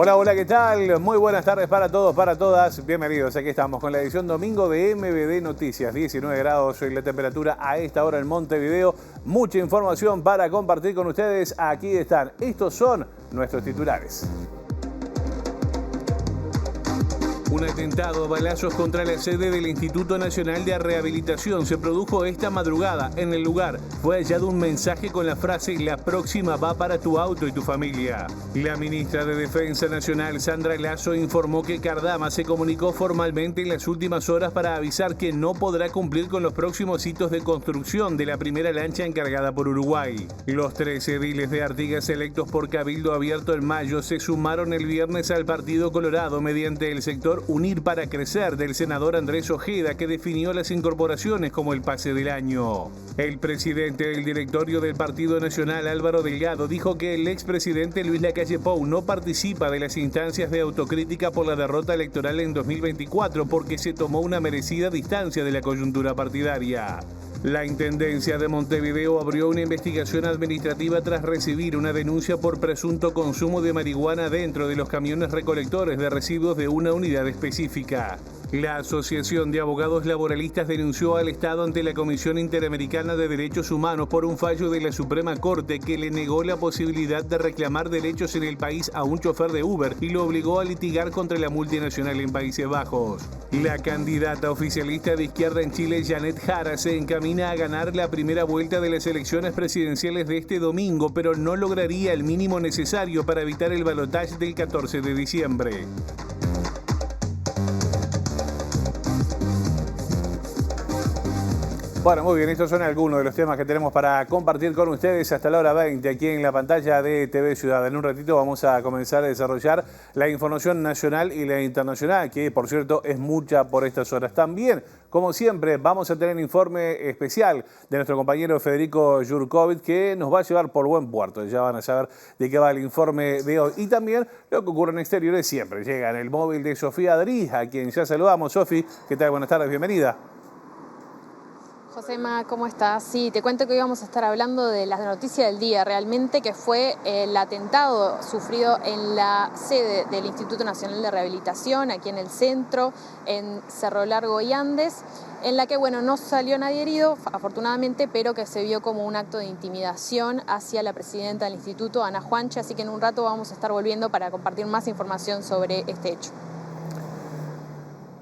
Hola, hola, ¿qué tal? Muy buenas tardes para todos, para todas. Bienvenidos, aquí estamos con la edición domingo de MBD Noticias. 19 grados la temperatura a esta hora en Montevideo. Mucha información para compartir con ustedes. Aquí están. Estos son nuestros titulares. Un atentado a balazos contra la sede del Instituto Nacional de Rehabilitación se produjo esta madrugada. En el lugar fue hallado un mensaje con la frase "La próxima va para tu auto y tu familia". La ministra de Defensa Nacional, Sandra Lasso, informó que Cardama se comunicó formalmente en las últimas horas para avisar que no podrá cumplir con los próximos hitos de construcción de la primera lancha encargada por Uruguay. Los 13 ediles de Artigas electos por Cabildo Abierto en mayo se sumaron el viernes al Partido Colorado mediante el sector Unir para Crecer del senador Andrés Ojeda, que definió las incorporaciones como el pase del año. El presidente del directorio del Partido Nacional, Álvaro Delgado, dijo que el expresidente Luis Lacalle Pou no participa de las instancias de autocrítica por la derrota electoral en 2024 porque se tomó una merecida distancia de la coyuntura partidaria. La Intendencia de Montevideo abrió una investigación administrativa tras recibir una denuncia por presunto consumo de marihuana dentro de los camiones recolectores de residuos de una unidad específica. La Asociación de Abogados Laboralistas denunció al Estado ante la Comisión Interamericana de Derechos Humanos por un fallo de la Suprema Corte que le negó la posibilidad de reclamar derechos en el país a un chofer de Uber y lo obligó a litigar contra la multinacional en Países Bajos. La candidata oficialista de izquierda en Chile, Janet Jara, se encamina a ganar la primera vuelta de las elecciones presidenciales de este domingo, pero no lograría el mínimo necesario para evitar el balotaje del 14 de diciembre. Bueno, muy bien, estos son algunos de los temas que tenemos para compartir con ustedes hasta la hora 20 aquí en la pantalla de TV Ciudad. En un ratito vamos a comenzar a desarrollar la información nacional y la internacional, que por cierto es mucha por estas horas. También, como siempre, vamos a tener informe especial de nuestro compañero Federico Jurkovic, que nos va a llevar por buen puerto. Ya van a saber de qué va el informe de hoy. Y también lo que ocurre en exteriores siempre. Llega en el móvil de Sofía Adri, a quien ya saludamos. Sofi, ¿qué tal? Buenas tardes, bienvenida. Josema, ¿cómo estás? Sí, te cuento que hoy vamos a estar hablando de la noticia del día, realmente, que fue el atentado sufrido en la sede del Instituto Nacional de Rehabilitación, aquí en el centro, en Cerro Largo y Andes, en la que, bueno, no salió nadie herido, afortunadamente, pero que se vio como un acto de intimidación hacia la presidenta del instituto, Ana Juanchi, así que en un rato vamos a estar volviendo para compartir más información sobre este hecho.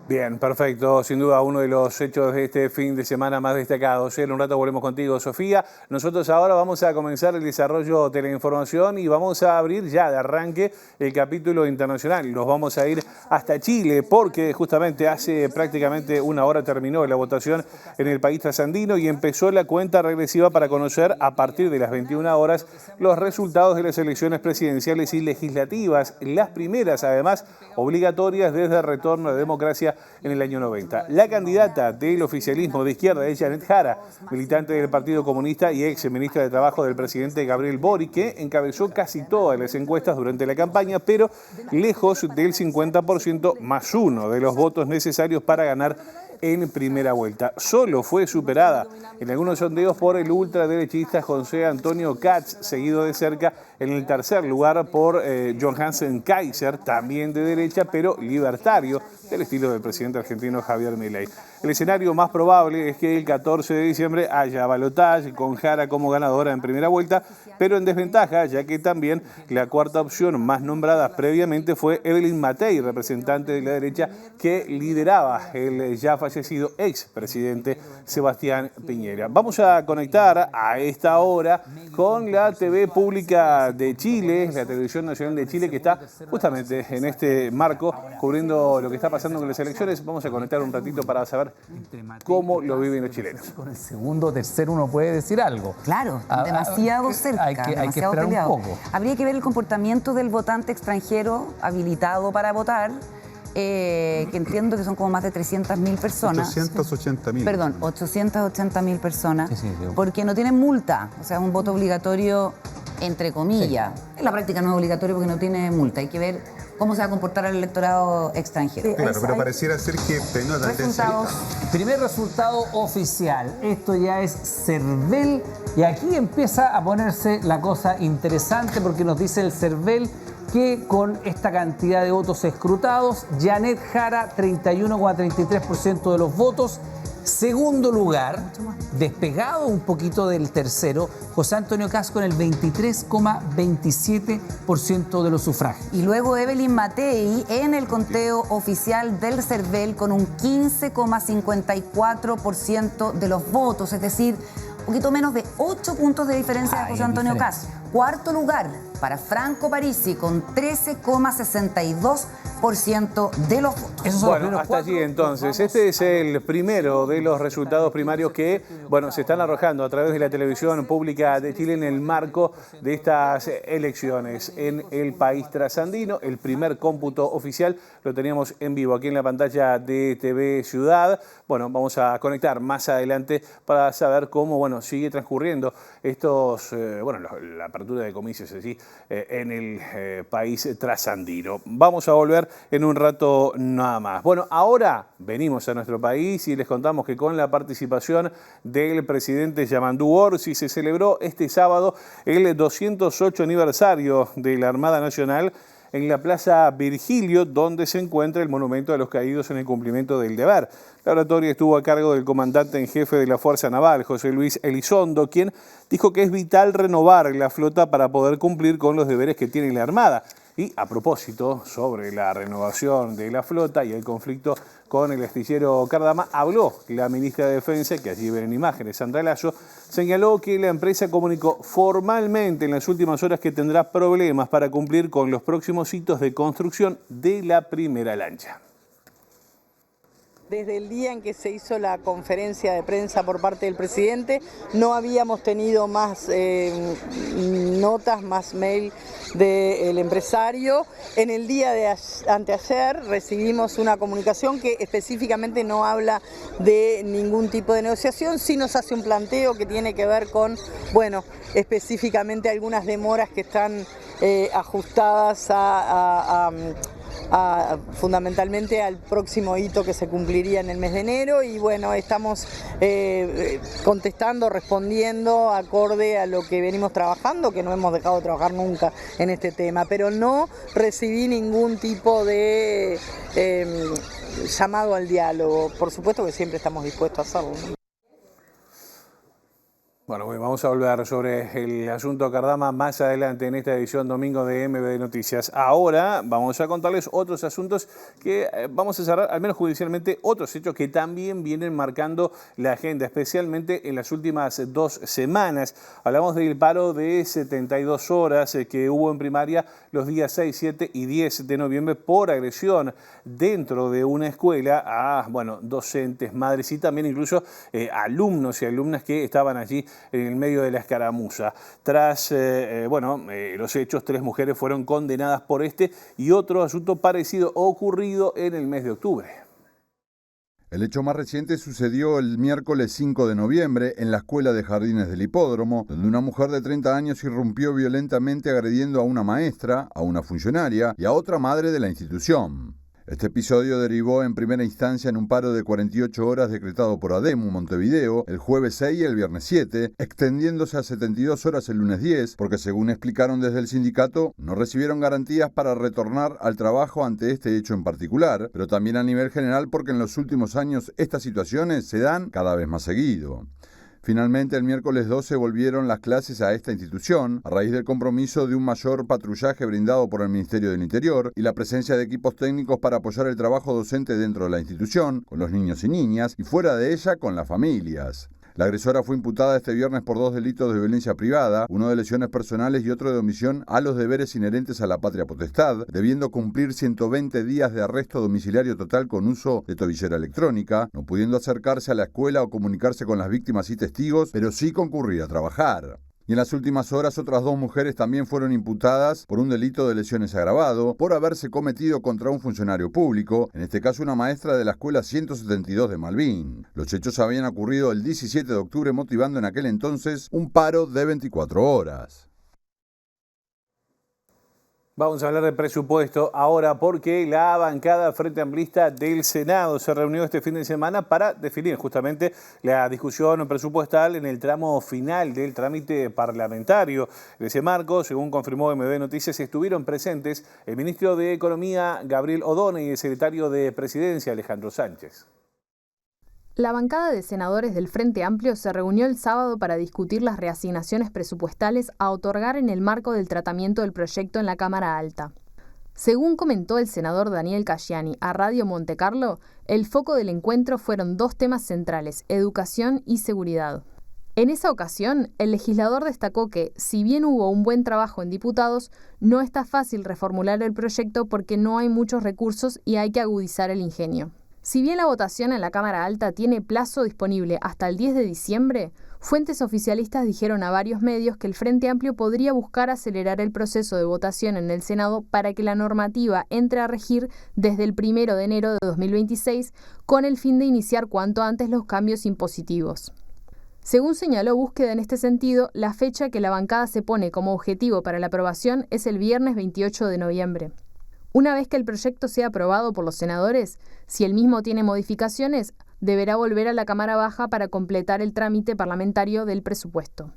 Bien, perfecto. Sin duda uno de los hechos de este fin de semana más destacados. En un rato volvemos contigo, Sofía. Nosotros ahora vamos a comenzar el desarrollo de la información y vamos a abrir ya de arranque el capítulo internacional. Nos vamos a ir hasta Chile porque justamente hace prácticamente una hora terminó la votación en el país trasandino y empezó la cuenta regresiva para conocer a partir de las 21 horas los resultados de las elecciones presidenciales y legislativas, las primeras además obligatorias desde el retorno a la democracia en el año 90. La candidata del oficialismo de izquierda es Janet Jara, militante del Partido Comunista y ex ministra de Trabajo del presidente Gabriel Boric, que encabezó casi todas las encuestas durante la campaña, pero lejos del 50% más uno de los votos necesarios para ganar en primera vuelta. Solo fue superada en algunos sondeos por el ultraderechista José Antonio Katz, seguido de cerca en el tercer lugar por Johansen Kaiser, también de derecha, pero libertario, del estilo del presidente argentino Javier Milei. El escenario más probable es que el 14 de diciembre haya balotaje con Jara como ganadora en primera vuelta, pero en desventaja, ya que también la cuarta opción más nombrada previamente fue Evelyn Matei, representante de la derecha que lideraba el ya fallecido expresidente Sebastián Piñera. Vamos a conectar a esta hora con la TV pública de Chile, la Televisión Nacional de Chile, que está justamente en este marco cubriendo lo que está pasando con las elecciones. Vamos a conectar un ratito para saber cómo lo viven los chilenos. Con el segundo o tercero uno puede decir algo. Claro, demasiado cerca. Hay que esperar peleado. un poco. Habría que ver el comportamiento del votante extranjero habilitado para votar, que entiendo que son como más de 300.000 personas. 880.000. Perdón, 880.000 personas, Sí, porque no tienen multa, o sea, es un voto obligatorio, entre comillas. En la práctica no es obligatorio porque no tiene multa, hay que ver cómo se va a comportar el electorado extranjero. Claro, pero pareciera ser que tenía una tendencia. Primer resultado oficial. Esto ya es CERVEL y aquí empieza a ponerse la cosa interesante porque nos dice el CERVEL que con esta cantidad de votos escrutados, Janet Jara, 31,33% de los votos. Segundo lugar, despegado un poquito del tercero, José Antonio Kast con el 23,27% de los sufragios. Y luego Evelyn Matei en el conteo oficial del CERVEL con un 15,54% de los votos, es decir, un poquito menos de 8 puntos de diferencia de José Antonio Kast. Cuarto lugar para Franco Parisi con 13,62% de los votos. Esos son Bueno, hasta allí entonces. Este es el primero de los resultados primarios que, bueno, se están arrojando a través de la televisión pública de Chile en el marco de estas elecciones en el país trasandino. El primer cómputo oficial lo teníamos en vivo aquí en la pantalla de TV Ciudad. Bueno, vamos a conectar más adelante para saber cómo, bueno, sigue transcurriendo estos, la apertura de comicios así en el país trasandino. Vamos a volver en un rato nada más. Bueno, ahora venimos a nuestro país y les contamos que con la participación del presidente Yamandú Orsi se celebró este sábado el 208 aniversario de la Armada Nacional en la Plaza Virgilio, donde se encuentra el monumento a los caídos en el cumplimiento del deber. La oratoria estuvo a cargo del comandante en jefe de la Fuerza Naval, José Luis Elizondo, quien dijo que es vital renovar la flota para poder cumplir con los deberes que tiene la Armada. Y a propósito, sobre la renovación de la flota y el conflicto con el astillero Cardama, habló la ministra de Defensa, que allí ven en imágenes, Sandra Lasso, señaló que la empresa comunicó formalmente en las últimas horas que tendrá problemas para cumplir con los próximos hitos de construcción de la primera lancha. Desde el día en que se hizo la conferencia de prensa por parte del presidente, no habíamos tenido más notas, más mail del empresario. En el día de anteayer recibimos una comunicación que específicamente no habla de ningún tipo de negociación, sí nos hace un planteo que tiene que ver con, bueno, específicamente algunas demoras que están ajustadas fundamentalmente al próximo hito que se cumpliría en el mes de enero, y bueno, estamos contestando, respondiendo acorde a lo que venimos trabajando, que no hemos dejado de trabajar nunca en este tema, pero no recibí ningún tipo de llamado al diálogo. Por supuesto que siempre estamos dispuestos a hacerlo, ¿no? Bueno, vamos a hablar sobre el asunto Cardama más adelante en esta edición domingo de MBD Noticias. Ahora vamos a contarles otros asuntos que vamos a cerrar, al menos judicialmente, otros hechos que también vienen marcando la agenda, especialmente en las últimas 2 semanas. Hablamos del paro de 72 horas que hubo en primaria los días 6, 7 y 10 de noviembre por agresión dentro de una escuela a, docentes, madres y también incluso alumnos y alumnas que estaban allí en el medio de la escaramuza. Tras los hechos, 3 mujeres fueron condenadas por este y otro asunto parecido ocurrido en el mes de octubre. El hecho más reciente sucedió el miércoles 5 de noviembre en la Escuela de Jardines del Hipódromo, donde una mujer de 30 años irrumpió violentamente agrediendo a una maestra, a una funcionaria y a otra madre de la institución. Este episodio derivó en primera instancia en un paro de 48 horas decretado por ADEMU Montevideo el jueves 6 y el viernes 7, extendiéndose a 72 horas el lunes 10, porque según explicaron desde el sindicato, no recibieron garantías para retornar al trabajo ante este hecho en particular, pero también a nivel general porque en los últimos años estas situaciones se dan cada vez más seguido. Finalmente, el miércoles 12 volvieron las clases a esta institución, a raíz del compromiso de un mayor patrullaje brindado por el Ministerio del Interior y la presencia de equipos técnicos para apoyar el trabajo docente dentro de la institución, con los niños y niñas, y fuera de ella con las familias. La agresora fue imputada este viernes por 2 delitos de violencia privada, uno de lesiones personales y otro de omisión a los deberes inherentes a la patria potestad, debiendo cumplir 120 días de arresto domiciliario total con uso de tobillera electrónica, no pudiendo acercarse a la escuela o comunicarse con las víctimas y testigos, pero sí concurrir a trabajar. Y en las últimas horas otras 2 mujeres también fueron imputadas por un delito de lesiones agravado por haberse cometido contra un funcionario público, en este caso una maestra de la escuela 172 de Malvín. Los hechos habían ocurrido el 17 de octubre motivando en aquel entonces un paro de 24 horas. Vamos a hablar de presupuesto ahora porque la bancada Frente Amplista del Senado se reunió este fin de semana para definir justamente la discusión presupuestal en el tramo final del trámite parlamentario. En ese marco, según confirmó MB Noticias, estuvieron presentes el ministro de Economía, Gabriel Odone, y el secretario de Presidencia, Alejandro Sánchez. La bancada de senadores del Frente Amplio se reunió el sábado para discutir las reasignaciones presupuestales a otorgar en el marco del tratamiento del proyecto en la Cámara Alta. Según comentó el senador Daniel Casciani a Radio Montecarlo, el foco del encuentro fueron dos temas centrales: educación y seguridad. En esa ocasión, el legislador destacó que, si bien hubo un buen trabajo en diputados, no está fácil reformular el proyecto porque no hay muchos recursos y hay que agudizar el ingenio. Si bien la votación en la Cámara Alta tiene plazo disponible hasta el 10 de diciembre, fuentes oficialistas dijeron a varios medios que el Frente Amplio podría buscar acelerar el proceso de votación en el Senado para que la normativa entre a regir desde el 1 de enero de 2026, con el fin de iniciar cuanto antes los cambios impositivos. Según señaló Búsqueda en este sentido, la fecha que la bancada se pone como objetivo para la aprobación es el viernes 28 de noviembre. Una vez que el proyecto sea aprobado por los senadores, si el mismo tiene modificaciones, deberá volver a la Cámara Baja para completar el trámite parlamentario del presupuesto.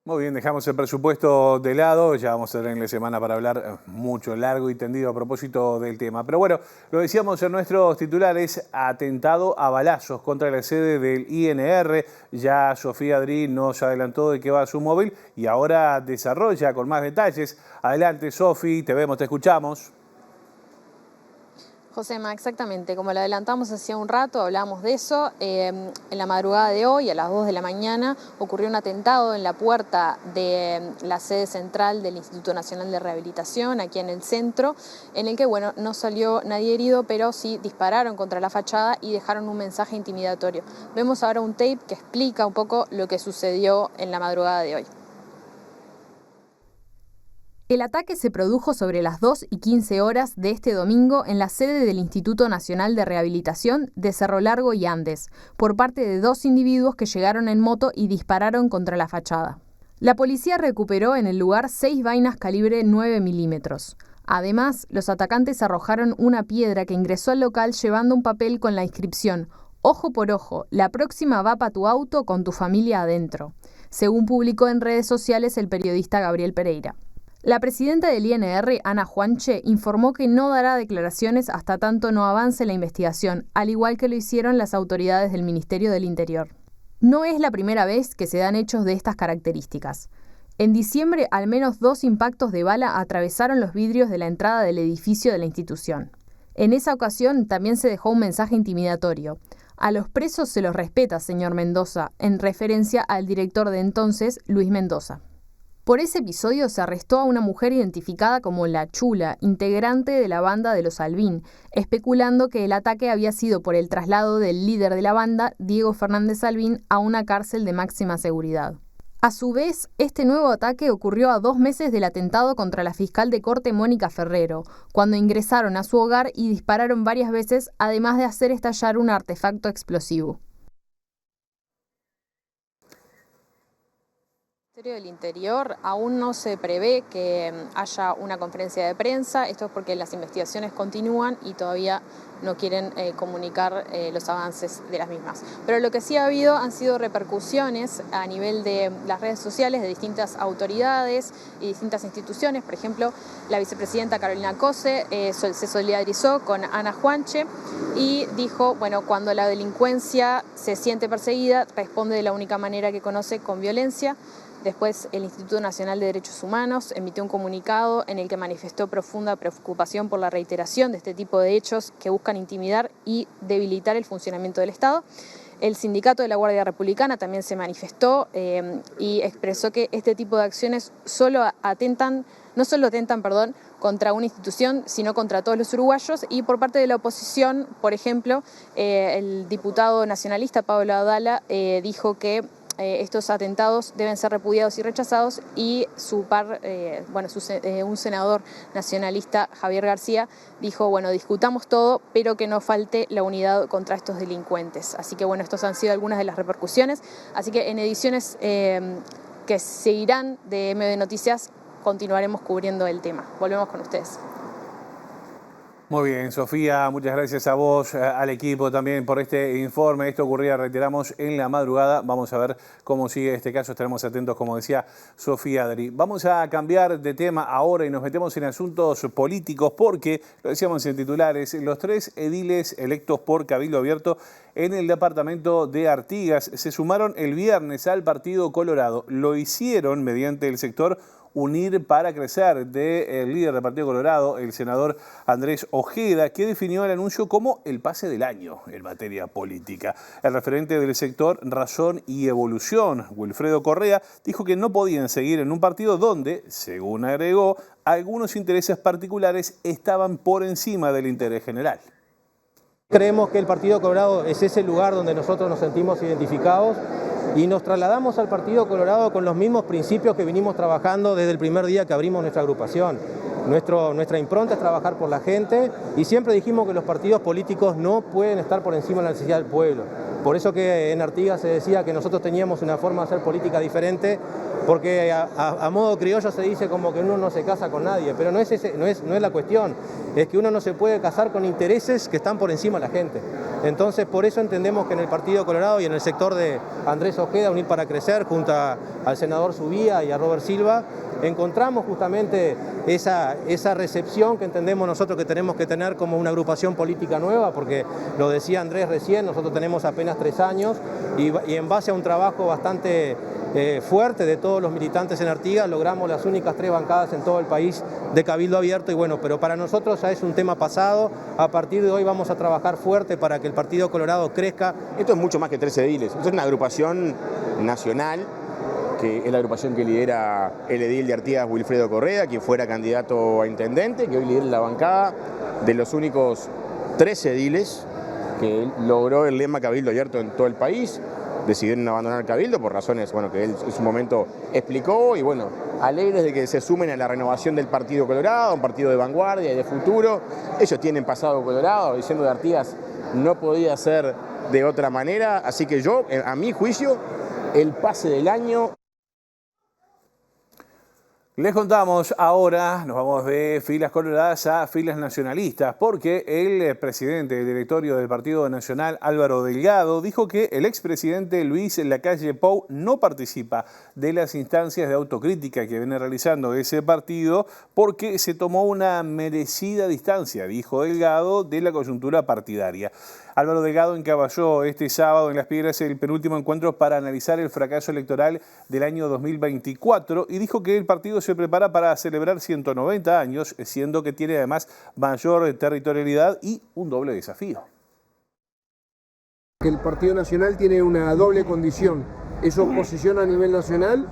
Muy bien, dejamos el presupuesto de lado, ya vamos a tener la semana para hablar mucho, largo y tendido a propósito del tema. Pero bueno, lo decíamos en nuestros titulares: atentado a balazos contra la sede del INR. Ya Sofía Dri nos adelantó de qué va su móvil y ahora desarrolla con más detalles. Adelante, Sofi, te vemos, te escuchamos. Josema, exactamente, como lo adelantamos hacía un rato, hablábamos de eso. En la madrugada de hoy, a las 2 de la mañana, ocurrió un atentado en la puerta de la sede central del Instituto Nacional de Rehabilitación, aquí en el centro, en el que, bueno, no salió nadie herido, pero sí dispararon contra la fachada y dejaron un mensaje intimidatorio. Vemos ahora un tape que explica un poco lo que sucedió en la madrugada de hoy. El ataque se produjo sobre las 2:15 horas de este domingo en la sede del Instituto Nacional de Rehabilitación de Cerro Largo y Andes, por parte de dos individuos que llegaron en moto y dispararon contra la fachada. La policía recuperó en el lugar 6 vainas calibre 9 milímetros. Además, los atacantes arrojaron una piedra que ingresó al local llevando un papel con la inscripción: "Ojo por ojo, la próxima va pa' tu auto con tu familia adentro", según publicó en redes sociales el periodista Gabriel Pereira. La presidenta del INR, Ana Juanche, informó que no dará declaraciones hasta tanto no avance la investigación, al igual que lo hicieron las autoridades del Ministerio del Interior. No es la primera vez que se dan hechos de estas características. En diciembre, al menos 2 impactos de bala atravesaron los vidrios de la entrada del edificio de la institución. En esa ocasión también se dejó un mensaje intimidatorio: "A los presos se los respeta, señor Mendoza", en referencia al director de entonces, Luis Mendoza. Por ese episodio se arrestó a una mujer identificada como La Chula, integrante de la banda de los Albín, especulando que el ataque había sido por el traslado del líder de la banda, Diego Fernández Albín, a una cárcel de máxima seguridad. A su vez, este nuevo ataque ocurrió a 2 meses del atentado contra la fiscal de corte Mónica Ferrero, cuando ingresaron a su hogar y dispararon varias veces, además de hacer estallar un artefacto explosivo. El Ministerio del Interior aún no se prevé que haya una conferencia de prensa. Esto es porque las investigaciones continúan y todavía no quieren comunicar los avances de las mismas. Pero lo que sí ha habido han sido repercusiones a nivel de las redes sociales de distintas autoridades y distintas instituciones. Por ejemplo, la vicepresidenta Carolina Cose se solidarizó con Ana Juanche y dijo, bueno, cuando la delincuencia se siente perseguida, responde de la única manera que conoce: con violencia. Después, el Instituto Nacional de Derechos Humanos emitió un comunicado en el que manifestó profunda preocupación por la reiteración de este tipo de hechos que buscan intimidar y debilitar el funcionamiento del Estado. El sindicato de la Guardia Republicana también se manifestó y expresó que este tipo de acciones no solo atentan contra una institución, sino contra todos los uruguayos. Y por parte de la oposición, por ejemplo, el diputado nacionalista Pablo Adala dijo que estos atentados deben ser repudiados y rechazados, y un senador nacionalista, Javier García, dijo, bueno, discutamos todo, pero que no falte la unidad contra estos delincuentes. Así que bueno, estos han sido algunas de las repercusiones. Así que en ediciones que seguirán de MB Noticias, continuaremos cubriendo el tema. Volvemos con ustedes. Muy bien, Sofía, muchas gracias a vos, al equipo también por este informe. Esto ocurría, reiteramos, en la madrugada. Vamos a ver cómo sigue este caso. Estaremos atentos, como decía Sofía Adri. Vamos a cambiar de tema ahora y nos metemos en asuntos políticos porque, lo decíamos en titulares, los 3 ediles electos por Cabildo Abierto en el departamento de Artigas se sumaron el viernes al Partido Colorado. Lo hicieron mediante el sector Unir para Crecer del líder del Partido Colorado, el senador Andrés Ojeda, que definió el anuncio como el pase del año en materia política. El referente del sector Razón y Evolución, Wilfredo Correa, dijo que no podían seguir en un partido donde, según agregó, algunos intereses particulares estaban por encima del interés general. Creemos que el Partido Colorado es ese lugar donde nosotros nos sentimos identificados y nos trasladamos al Partido Colorado con los mismos principios que vinimos trabajando desde el primer día que abrimos nuestra agrupación. Nuestra impronta es trabajar por la gente y siempre dijimos que los partidos políticos no pueden estar por encima de la necesidad del pueblo. Por eso que en Artigas se decía que nosotros teníamos una forma de hacer política diferente, porque a modo criollo se dice como que uno no se casa con nadie, pero no es la cuestión, es que uno no se puede casar con intereses que están por encima de la gente. Entonces por eso entendemos que en el Partido Colorado y en el sector de Andrés Ojeda, Unir para Crecer, junto al senador Subía y a Robert Silva, encontramos justamente esa recepción que entendemos nosotros que tenemos que tener como una agrupación política nueva, porque lo decía Andrés recién, nosotros tenemos apenas 3 años y en base a un trabajo bastante fuerte de todos los militantes en Artigas, logramos las únicas 3 bancadas en todo el país de Cabildo Abierto y bueno, pero para nosotros ya es un tema pasado. A partir de hoy vamos a trabajar fuerte para que el Partido Colorado crezca. Esto es mucho más que 13 ediles, esto es una agrupación nacional, que es la agrupación que lidera el edil de Artigas, Wilfredo Correa, quien fuera candidato a intendente, que hoy lidera la bancada de los únicos 13 ediles que logró el lema Cabildo Abierto en todo el país. Decidieron abandonar el Cabildo por razones que él en su momento explicó y bueno, alegres de que se sumen a la renovación del Partido Colorado, un partido de vanguardia y de futuro. Ellos tienen pasado colorado, diciendo de Artigas no podía ser de otra manera, así que yo, a mi juicio, el pase del año. Les contamos ahora, nos vamos de filas coloradas a filas nacionalistas, porque el presidente del directorio del Partido Nacional, Álvaro Delgado, dijo que el expresidente Luis Lacalle Pou no participa de las instancias de autocrítica que viene realizando ese partido porque se tomó una merecida distancia, dijo Delgado, de la coyuntura partidaria. Álvaro Delgado encabezó este sábado en Las Piedras el penúltimo encuentro para analizar el fracaso electoral del año 2024 y dijo que el partido se prepara para celebrar 190 años, siendo que tiene además mayor territorialidad y un doble desafío. El Partido Nacional tiene una doble condición, es oposición a nivel nacional,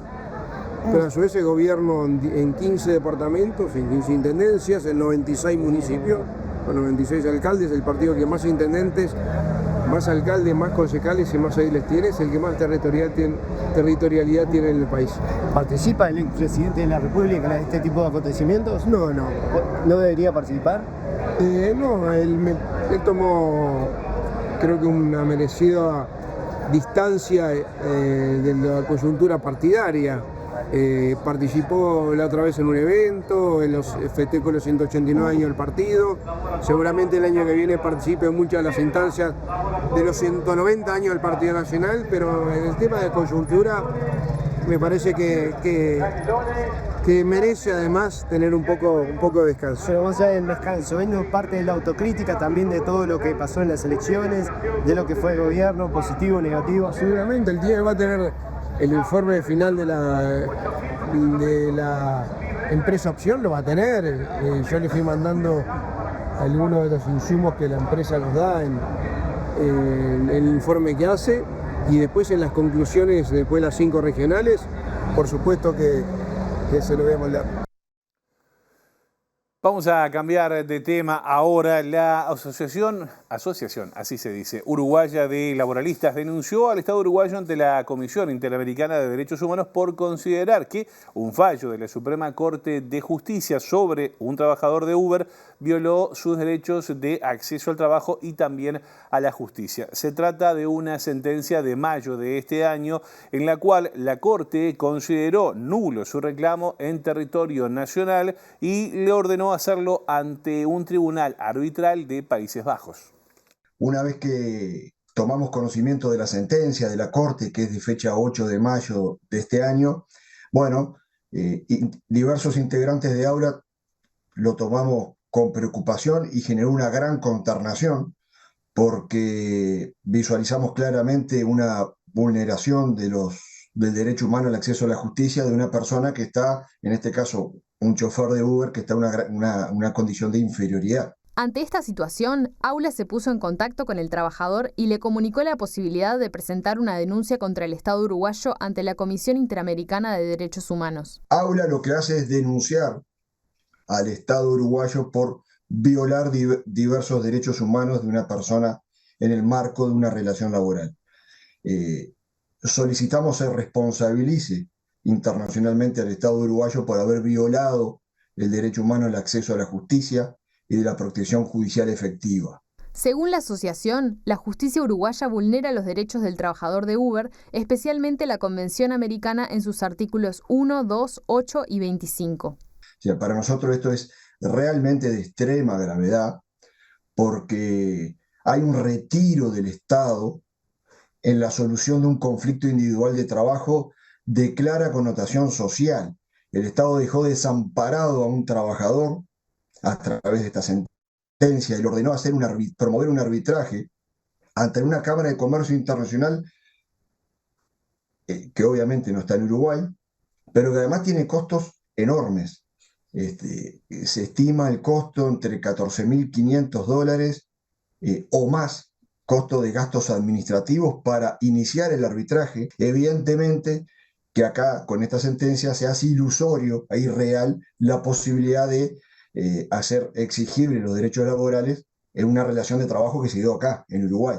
pero a su vez es gobierno en 15 departamentos, en 15 intendencias, en 96 municipios, con 96 alcaldes, el partido que más intendentes, más alcaldes, más concejales y más ediles tiene, es el que más territorialidad tiene en el país. ¿Participa el expresidente de la República en este tipo de acontecimientos? No. ¿No debería participar? No, él tomó, creo que una merecida distancia de la coyuntura partidaria. Participó la otra vez en un evento, festejó los 189 años del partido, seguramente el año que viene participe en muchas de las instancias de los 190 años del Partido Nacional, pero en el tema de coyuntura me parece que merece además tener un poco de descanso. Pero más allá del descanso, ¿es parte de la autocrítica también de todo lo que pasó en las elecciones, de lo que fue el gobierno, positivo, negativo? Seguramente el día que va a tener el informe final de la empresa Opción lo va a tener. Yo le fui mandando algunos de los insumos que la empresa nos da en el informe que hace y después en las conclusiones, después de las 5 regionales, por supuesto que se lo voy a mandar. Vamos a cambiar de tema ahora. La Asociación Asociación, así se dice, uruguaya de laboralistas denunció al Estado uruguayo ante la Comisión Interamericana de Derechos Humanos por considerar que un fallo de la Suprema Corte de Justicia sobre un trabajador de Uber violó sus derechos de acceso al trabajo y también a la justicia. Se trata de una sentencia de mayo de este año en la cual la Corte consideró nulo su reclamo en territorio nacional y le ordenó hacerlo ante un tribunal arbitral de Países Bajos. Una vez que tomamos conocimiento de la sentencia de la Corte, que es de fecha 8 de mayo de este año, bueno, diversos integrantes de Aula lo tomamos con preocupación y generó una gran consternación porque visualizamos claramente una vulneración del derecho humano al acceso a la justicia de una persona que está, en este caso, un chofer de Uber, que está en una condición de inferioridad. Ante esta situación, Aula se puso en contacto con el trabajador y le comunicó la posibilidad de presentar una denuncia contra el Estado uruguayo ante la Comisión Interamericana de Derechos Humanos. Aula lo que hace es denunciar al Estado uruguayo por violar diversos derechos humanos de una persona en el marco de una relación laboral. Solicitamos se responsabilice internacionalmente al Estado uruguayo por haber violado el derecho humano al acceso a la justicia y de la protección judicial efectiva. Según la asociación, la justicia uruguaya vulnera los derechos del trabajador de Uber, especialmente la Convención Americana en sus artículos 1, 2, 8 y 25. O sea, para nosotros esto es realmente de extrema gravedad porque hay un retiro del Estado en la solución de un conflicto individual de trabajo de clara connotación social. El Estado dejó desamparado a un trabajador a través de esta sentencia y le ordenó promover un arbitraje ante una Cámara de Comercio Internacional que obviamente no está en Uruguay, pero que además tiene costos enormes. Se estima el costo entre $14.500 o más, costo de gastos administrativos para iniciar el arbitraje. Evidentemente que acá con esta sentencia se hace ilusorio e irreal la posibilidad de hacer exigibles los derechos laborales en una relación de trabajo que se dio acá, en Uruguay.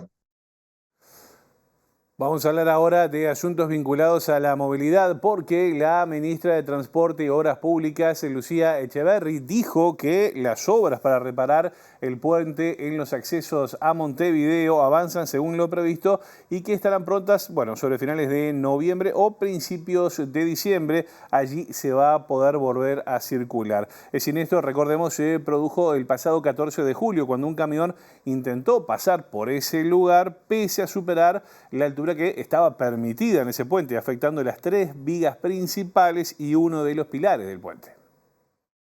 Vamos a hablar ahora de asuntos vinculados a la movilidad porque la ministra de Transporte y Obras Públicas, Lucía Echeverri, dijo que las obras para reparar el puente en los accesos a Montevideo avanzan según lo previsto y que estarán prontas, sobre finales de noviembre o principios de diciembre. Allí se va a poder volver a circular. El siniestro, recordemos, se produjo el pasado 14 de julio cuando un camión intentó pasar por ese lugar pese a superar la altura que estaba permitida en ese puente, afectando las 3 vigas principales y uno de los pilares del puente.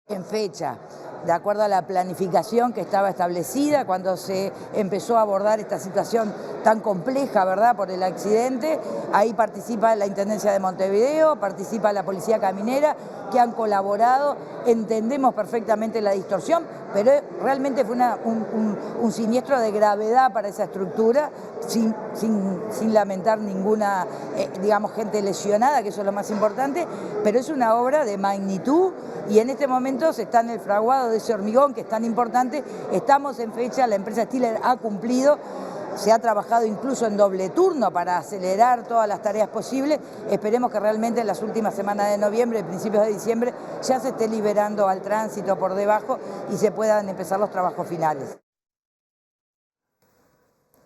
En fecha, de acuerdo a la planificación que estaba establecida cuando se empezó a abordar esta situación tan compleja, ¿verdad?, por el accidente. Ahí participa la Intendencia de Montevideo, participa la Policía Caminera, que han colaborado. Entendemos perfectamente la distorsión, pero realmente fue un siniestro de gravedad para esa estructura, sin lamentar ninguna, gente lesionada, que eso es lo más importante, pero es una obra de magnitud y en este momento se está en el fraguado de ese hormigón que es tan importante. Estamos en fecha, la empresa Stiller ha cumplido. Se ha trabajado incluso en doble turno para acelerar todas las tareas posibles. Esperemos que realmente en las últimas semanas de noviembre y principios de diciembre ya se esté liberando al tránsito por debajo y se puedan empezar los trabajos finales.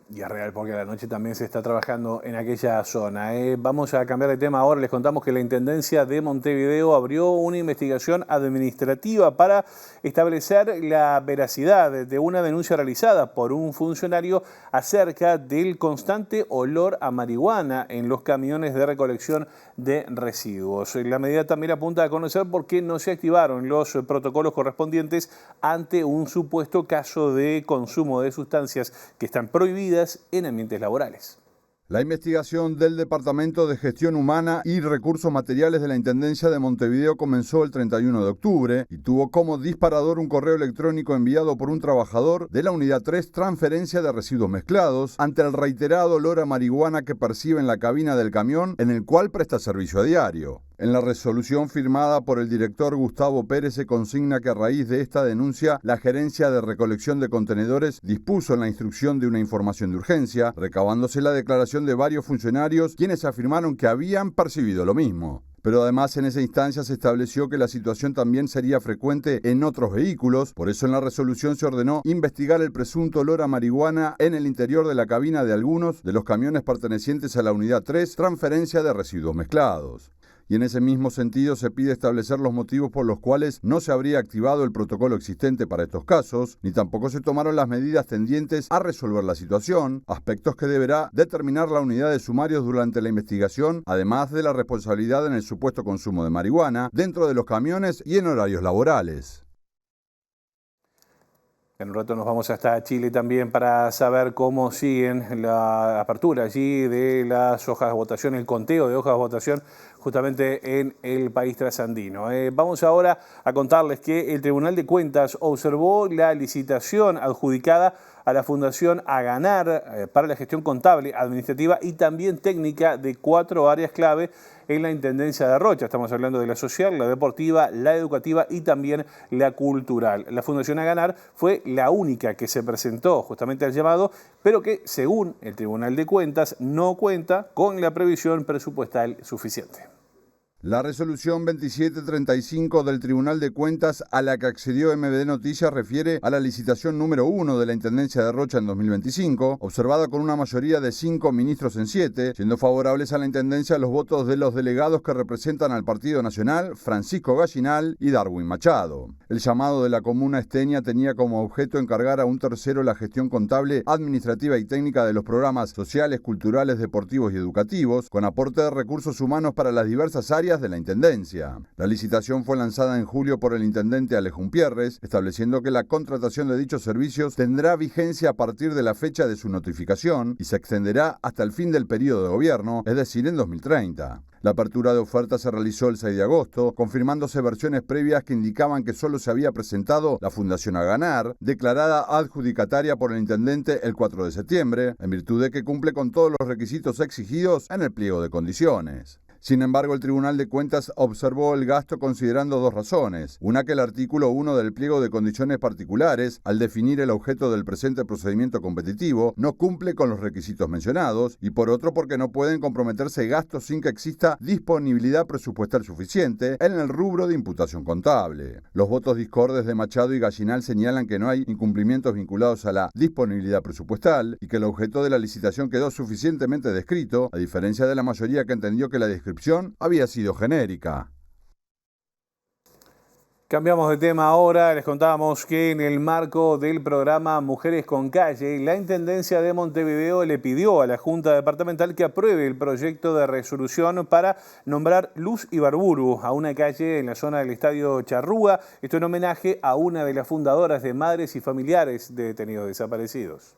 Y es real porque a la noche también se está trabajando en aquella zona. Vamos a cambiar de tema ahora. Les contamos que la Intendencia de Montevideo abrió una investigación administrativa para establecer la veracidad de una denuncia realizada por un funcionario acerca del constante olor a marihuana en los camiones de recolección de residuos. La medida también apunta a conocer por qué no se activaron los protocolos correspondientes ante un supuesto caso de consumo de sustancias que están prohibidas en ambientes laborales. La investigación del Departamento de Gestión Humana y Recursos Materiales de la Intendencia de Montevideo comenzó el 31 de octubre y tuvo como disparador un correo electrónico enviado por un trabajador de la Unidad 3 Transferencia de Residuos Mezclados ante el reiterado olor a marihuana que percibe en la cabina del camión en el cual presta servicio a diario. En la resolución firmada por el director Gustavo Pérez se consigna que a raíz de esta denuncia, la Gerencia de Recolección de Contenedores dispuso en la instrucción de una información de urgencia, recabándose la declaración de varios funcionarios quienes afirmaron que habían percibido lo mismo. Pero además en esa instancia se estableció que la situación también sería frecuente en otros vehículos, por eso en la resolución se ordenó investigar el presunto olor a marihuana en el interior de la cabina de algunos de los camiones pertenecientes a la Unidad 3, transferencia de residuos mezclados. Y en ese mismo sentido se pide establecer los motivos por los cuales no se habría activado el protocolo existente para estos casos, ni tampoco se tomaron las medidas tendientes a resolver la situación, aspectos que deberá determinar la unidad de sumarios durante la investigación, además de la responsabilidad en el supuesto consumo de marihuana dentro de los camiones y en horarios laborales. En un rato nos vamos hasta Chile también para saber cómo siguen la apertura allí de las hojas de votación, el conteo de hojas de votación justamente en el país trasandino. Vamos ahora a contarles que el Tribunal de Cuentas observó la licitación adjudicada a la Fundación Aganar para la gestión contable, administrativa y también técnica de 4 áreas clave en la Intendencia de Rocha. Estamos hablando de la social, la deportiva, la educativa y también la cultural. La Fundación Aganar fue la única que se presentó justamente al llamado, pero que, según el Tribunal de Cuentas, no cuenta con la previsión presupuestal suficiente. La resolución 2735 del Tribunal de Cuentas a la que accedió MBD Noticias refiere a la licitación número 1 de la Intendencia de Rocha en 2025, observada con una mayoría de 5 ministros en 7, siendo favorables a la Intendencia los votos de los delegados que representan al Partido Nacional, Francisco Gallinal y Darwin Machado. El llamado de la comuna esteña tenía como objeto encargar a un tercero la gestión contable, administrativa y técnica de los programas sociales, culturales, deportivos y educativos, con aporte de recursos humanos para las diversas áreas de la Intendencia. La licitación fue lanzada en julio por el intendente Alejón Pierres, estableciendo que la contratación de dichos servicios tendrá vigencia a partir de la fecha de su notificación y se extenderá hasta el fin del periodo de gobierno, es decir, en 2030. La apertura de ofertas se realizó el 6 de agosto, confirmándose versiones previas que indicaban que solo se había presentado la Fundación Aganar, declarada adjudicataria por el intendente el 4 de septiembre, en virtud de que cumple con todos los requisitos exigidos en el pliego de condiciones. Sin embargo, el Tribunal de Cuentas observó el gasto considerando 2 razones. Una, que el artículo 1 del pliego de condiciones particulares, al definir el objeto del presente procedimiento competitivo, no cumple con los requisitos mencionados, y por otro, porque no pueden comprometerse gastos sin que exista disponibilidad presupuestal suficiente en el rubro de imputación contable. Los votos discordes de Machado y Gallinal señalan que no hay incumplimientos vinculados a la disponibilidad presupuestal y que el objeto de la licitación quedó suficientemente descrito, a diferencia de la mayoría que entendió que la descripción había sido genérica. Cambiamos de tema ahora. Les contábamos que en el marco del programa Mujeres con Calle, la Intendencia de Montevideo le pidió a la Junta Departamental que apruebe el proyecto de resolución para nombrar Luz Ibarburu a una calle en la zona del Estadio Charrúa. Esto en homenaje a una de las fundadoras de Madres y Familiares de Detenidos Desaparecidos.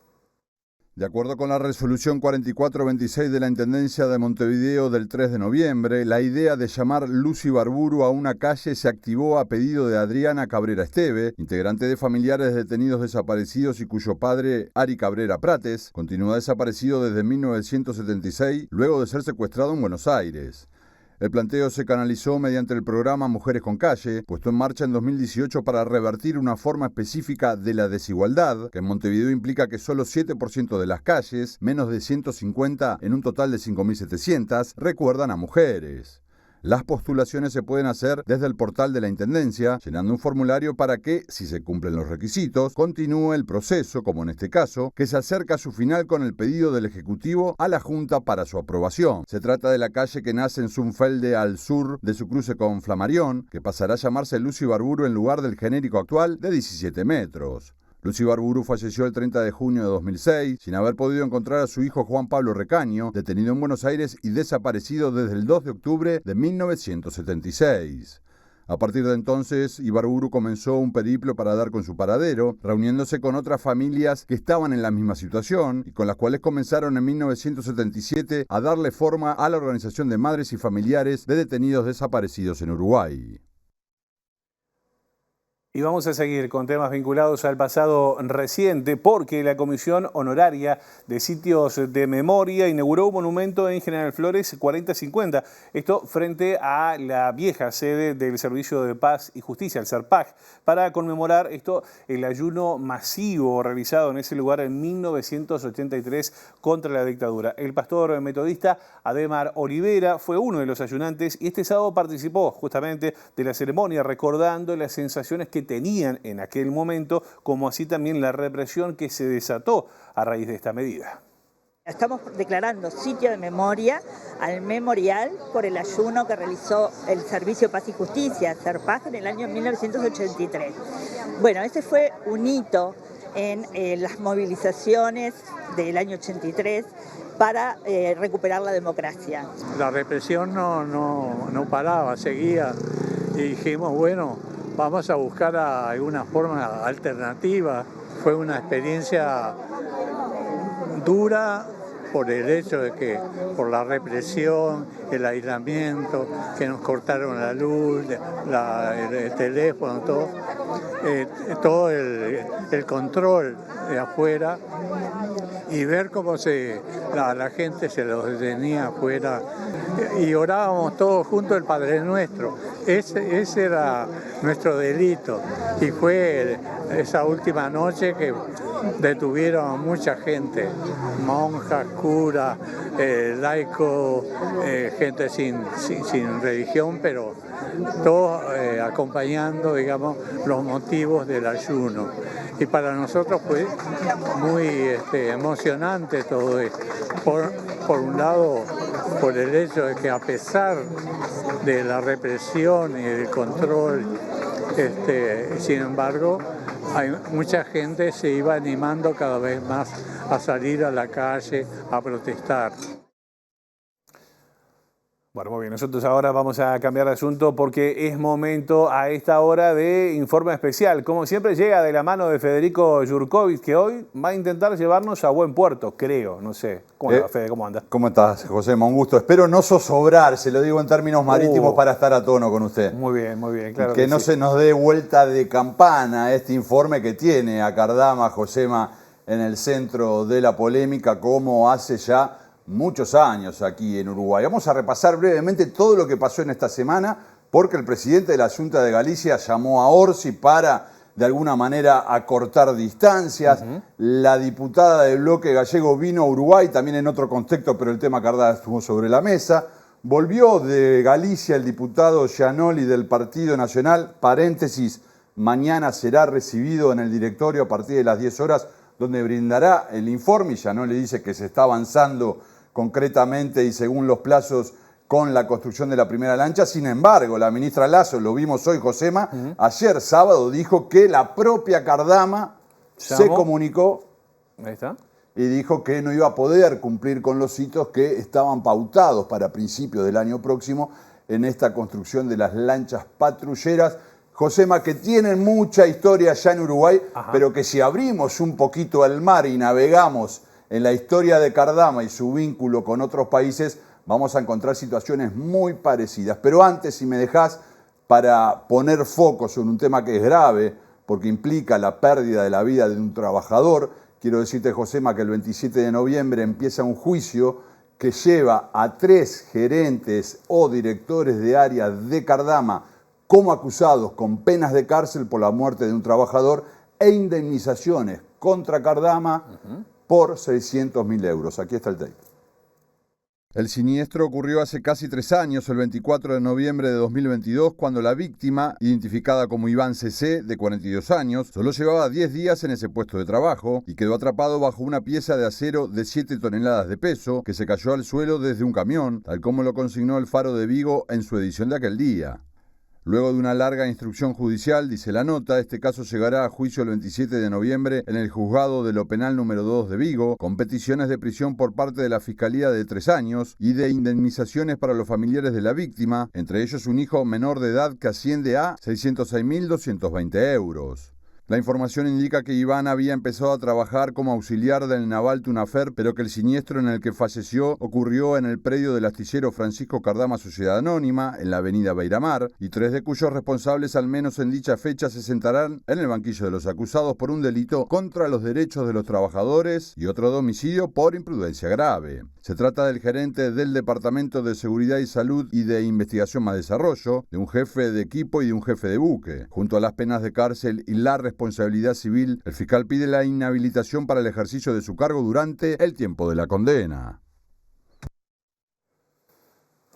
De acuerdo con la resolución 4426 de la Intendencia de Montevideo del 3 de noviembre, la idea de llamar Luz Ibarburu a una calle se activó a pedido de Adriana Cabrera Esteve, integrante de Familiares de Detenidos Desaparecidos y cuyo padre, Ari Cabrera Prates, continúa desaparecido desde 1976, luego de ser secuestrado en Buenos Aires. El planteo se canalizó mediante el programa Mujeres con Calle, puesto en marcha en 2018 para revertir una forma específica de la desigualdad, que en Montevideo implica que solo 7% de las calles, menos de 150 en un total de 5.700, recuerdan a mujeres. Las postulaciones se pueden hacer desde el portal de la Intendencia, llenando un formulario para que, si se cumplen los requisitos, continúe el proceso, como en este caso, que se acerca a su final con el pedido del Ejecutivo a la Junta para su aprobación. Se trata de la calle que nace en Zunfelde al sur de su cruce con Flamarión, que pasará a llamarse Luz Ibarburu en lugar del genérico actual de 17 metros. Luz Ibarburu falleció el 30 de junio de 2006, sin haber podido encontrar a su hijo Juan Pablo Recaño, detenido en Buenos Aires y desaparecido desde el 2 de octubre de 1976. A partir de entonces, Ibarburu comenzó un periplo para dar con su paradero, reuniéndose con otras familias que estaban en la misma situación y con las cuales comenzaron en 1977 a darle forma a la Organización de Madres y Familiares de Detenidos Desaparecidos en Uruguay. Y vamos a seguir con temas vinculados al pasado reciente, porque la Comisión Honoraria de Sitios de Memoria inauguró un monumento en General Flores 4050. Esto frente a la vieja sede del Servicio de Paz y Justicia, el SERPAJ, para conmemorar el ayuno masivo realizado en ese lugar en 1983 contra la dictadura. El pastor metodista Ademar Olivera fue uno de los ayunantes y este sábado participó justamente de la ceremonia, recordando las sensaciones que tenían en aquel momento, como así también la represión que se desató a raíz de esta medida. Estamos declarando sitio de memoria al memorial por el ayuno que realizó el Servicio de Paz y Justicia, SERPAJ, en el año 1983. Bueno, ese fue un hito en las movilizaciones del año 83 para recuperar la democracia. La represión no paraba, seguía, y dijimos, bueno, vamos a buscar alguna forma alternativa. Fue una experiencia dura por el hecho de que, por la represión, el aislamiento, que nos cortaron la luz, el teléfono, todo el control de afuera, y ver cómo la gente se los detenía afuera, y orábamos todos juntos el Padre Nuestro. Ese era nuestro delito, y fue esa última noche que detuvieron a mucha gente, monjas, curas, laicos, gente sin religión, pero todos acompañando, digamos, los motivos del ayuno. Y para nosotros fue muy emocionante todo esto. Por un lado, por el hecho de que a pesar de la represión y el control, sin embargo, mucha gente se iba animando cada vez más a salir a la calle a protestar. Bueno, muy bien, nosotros ahora vamos a cambiar de asunto porque es momento a esta hora de informe especial. Como siempre llega de la mano de Federico Jurkovic, que hoy va a intentar llevarnos a buen puerto, creo, no sé. ¿Cómo va, Fede? ¿Cómo anda? ¿Cómo estás, José? Un gusto. Espero no zozobrar, se lo digo en términos marítimos para estar a tono con usted. Muy bien, claro. Que no se nos dé vuelta de campana este informe que tiene a Cardama, Josema, en el centro de la polémica, como hace ya muchos años aquí en Uruguay. Vamos a repasar brevemente todo lo que pasó en esta semana, porque el presidente de la Junta de Galicia llamó a Orsi para, de alguna manera, acortar distancias. La diputada del bloque gallego vino a Uruguay, también en otro contexto, pero el tema Cardá estuvo sobre la mesa. Volvió de Galicia el diputado Gianoli del Partido Nacional, paréntesis, mañana será recibido en el directorio a partir de las 10 horas, donde brindará el informe, y Gianoli dice que se está avanzando concretamente y según los plazos con la construcción de la primera lancha. Sin embargo, la ministra Lasso, lo vimos hoy, Josema, ayer sábado dijo que la propia Cardama se comunicó y dijo que no iba a poder cumplir con los hitos que estaban pautados para principios del año próximo en esta construcción de las lanchas patrulleras, Josema, que tienen mucha historia ya en Uruguay, pero que si abrimos un poquito el mar y navegamos en la historia de Cardama y su vínculo con otros países, vamos a encontrar situaciones muy parecidas. Pero antes, si me dejás, para poner foco sobre un tema que es grave, porque implica la pérdida de la vida de un trabajador, quiero decirte, Josema, que el 27 de noviembre empieza un juicio que lleva a 3 gerentes o directores de áreas de Cardama como acusados con penas de cárcel por la muerte de un trabajador e indemnizaciones contra Cardama por 600.000 euros. Aquí está el tape. El siniestro ocurrió hace casi 3 años, el 24 de noviembre de 2022, cuando la víctima, identificada como Iván C.C., de 42 años, solo llevaba 10 días en ese puesto de trabajo y quedó atrapado bajo una pieza de acero de 7 toneladas de peso que se cayó al suelo desde un camión, tal como lo consignó el Faro de Vigo en su edición de aquel día. Luego de una larga instrucción judicial, dice la nota, este caso llegará a juicio el 27 de noviembre en el juzgado de lo penal número 2 de Vigo, con peticiones de prisión por parte de la Fiscalía de 3 años y de indemnizaciones para los familiares de la víctima, entre ellos un hijo menor de edad que asciende a 606.220 euros. La información indica que Iván había empezado a trabajar como auxiliar del naval Tunafer, pero que el siniestro en el que falleció ocurrió en el predio del astillero Francisco Cardama Sociedad Anónima, en la avenida Beiramar, y 3 de cuyos responsables, al menos en dicha fecha, se sentarán en el banquillo de los acusados por un delito contra los derechos de los trabajadores y otro de homicidio por imprudencia grave. Se trata del gerente del Departamento de Seguridad y Salud y de Investigación más Desarrollo, de un jefe de equipo y de un jefe de buque. Junto a las penas de cárcel y la responsabilidad civil, el fiscal pide la inhabilitación para el ejercicio de su cargo durante el tiempo de la condena.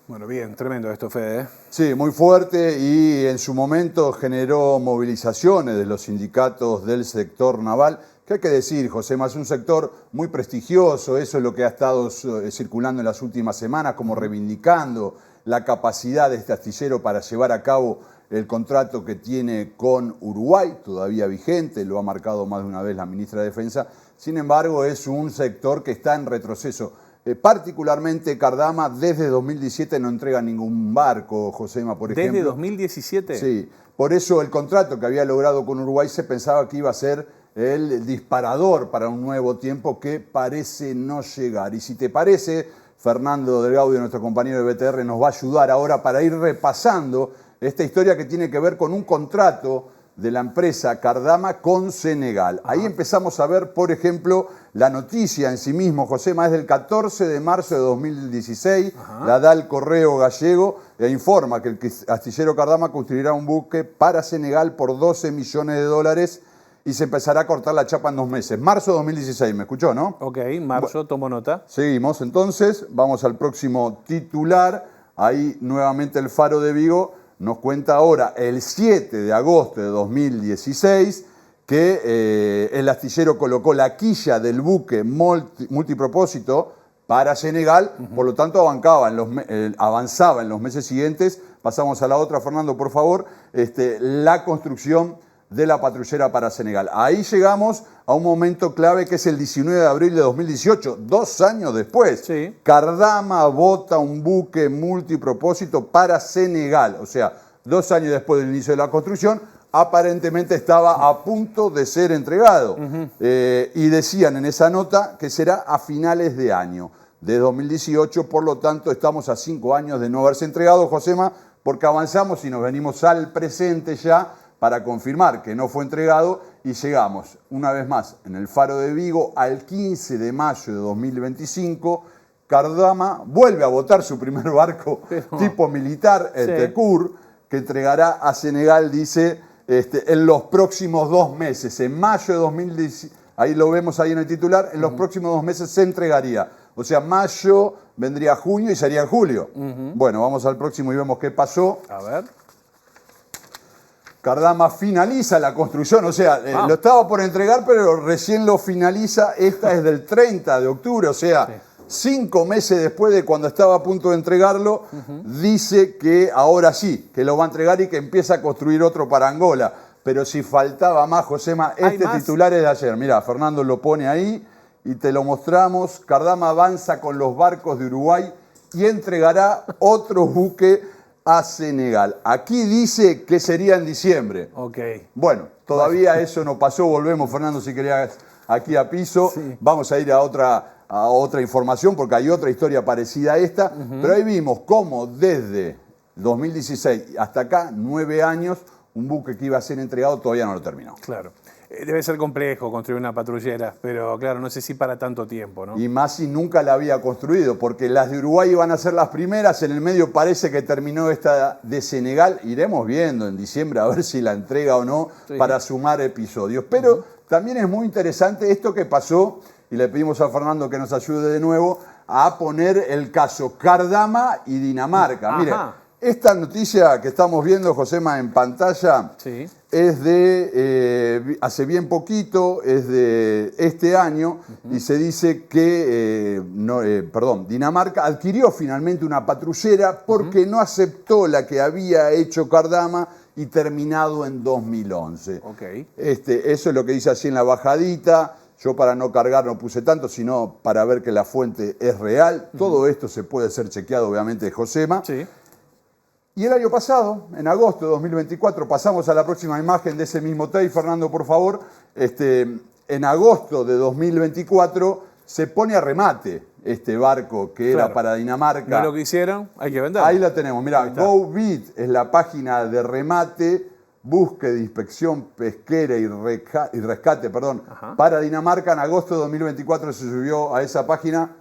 Bueno, bien, tremendo esto, Fede. Sí, muy fuerte, y en su momento generó movilizaciones de los sindicatos del sector naval. ¿Qué hay que decir, Josema? Es un sector muy prestigioso, eso es lo que ha estado circulando en las últimas semanas, como reivindicando la capacidad de este astillero para llevar a cabo el contrato que tiene con Uruguay, todavía vigente, lo ha marcado más de una vez la ministra de Defensa. Sin embargo, es un sector que está en retroceso. Particularmente Cardama, desde 2017 no entrega ningún barco, Josema, por ejemplo. ¿Desde 2017? Sí, por eso el contrato que había logrado con Uruguay se pensaba que iba a ser el disparador para un nuevo tiempo que parece no llegar. Y si te parece, Fernando del Gaudio, nuestro compañero de BTR, nos va a ayudar ahora para ir repasando esta historia que tiene que ver con un contrato de la empresa Cardama con Senegal. Ahí empezamos a ver, por ejemplo, la noticia en sí mismo, Josema, es del 14 de marzo de 2016, la da el Correo Gallego e informa que el astillero Cardama construirá un buque para Senegal por 12 millones de dólares y se empezará a cortar la chapa en 2 meses. Marzo de 2016, ¿me escuchó, no? Ok, marzo, tomo nota. Seguimos entonces, vamos al próximo titular. Ahí nuevamente el Faro de Vigo nos cuenta ahora, el 7 de agosto de 2016, que el astillero colocó la quilla del buque multipropósito para Senegal, por lo tanto avanzaba en los meses siguientes. Pasamos a la otra, Fernando, por favor, la construcción de la patrullera para Senegal. Ahí llegamos a un momento clave que es el 19 de abril de 2018, 2 años después. Sí. Cardama bota un buque multipropósito para Senegal, o sea, 2 años después del inicio de la construcción, aparentemente estaba a punto de ser entregado. Y decían en esa nota que será a finales de año de 2018, por lo tanto estamos a 5 años de no haberse entregado, Josema, porque avanzamos y nos venimos al presente ya para confirmar que no fue entregado, y llegamos una vez más en el Faro de Vigo al 15 de mayo de 2025. Cardama vuelve a botar su primer barco tipo militar, el Tecur, que entregará a Senegal, dice, en los próximos 2 meses. En mayo de 2010, ahí lo vemos ahí en el titular, en los próximos 2 meses se entregaría. O sea, mayo vendría junio y sería en julio. Bueno, vamos al próximo y vemos qué pasó. A ver. Cardama finaliza la construcción, o sea, lo estaba por entregar, pero recién lo finaliza. Esta es del 30 de octubre, o sea, 5 meses después de cuando estaba a punto de entregarlo, dice que ahora sí, que lo va a entregar y que empieza a construir otro para Angola. Pero si faltaba más, Josema, titular es de ayer. Mirá, Fernando lo pone ahí y te lo mostramos. Cardama avanza con los barcos de Uruguay y entregará otro buque a Senegal. Aquí dice que sería en diciembre. Ok. Bueno, todavía eso no pasó. Volvemos, Fernando, si querías, aquí a piso. Sí. Vamos a ir a otra información porque hay otra historia parecida a esta. Pero ahí vimos cómo desde 2016 hasta acá, 9 años, un buque que iba a ser entregado todavía no lo terminó. Claro. Debe ser complejo construir una patrullera, pero claro, no sé si para tanto tiempo, ¿no? Y más si nunca la había construido, porque las de Uruguay iban a ser las primeras, en el medio parece que terminó esta de Senegal. Iremos viendo en diciembre a ver si la entrega o no, para sumar episodios. Pero también es muy interesante esto que pasó, y le pedimos a Fernando que nos ayude de nuevo a poner el caso Cardama y Dinamarca. Mire, esta noticia que estamos viendo, Josema, en pantalla, es de hace bien poquito, es de este año, y se dice que Dinamarca adquirió finalmente una patrullera porque no aceptó la que había hecho Cardama y terminado en 2011. Eso es lo que dice así en la bajadita. Yo para no cargar no puse tanto, sino para ver que la fuente es real. Todo esto se puede ser chequeado, obviamente, de Josema. Y el año pasado, en agosto de 2024, pasamos a la próxima imagen de ese mismo TEI, Fernando, por favor. En agosto de 2024 se pone a remate este barco que era para Dinamarca. No lo que hicieron, hay que venderlo. Ahí la tenemos, mirá, GoBid es la página de remate, búsqueda, inspección pesquera y rescate, para Dinamarca. En agosto de 2024 se subió a esa página.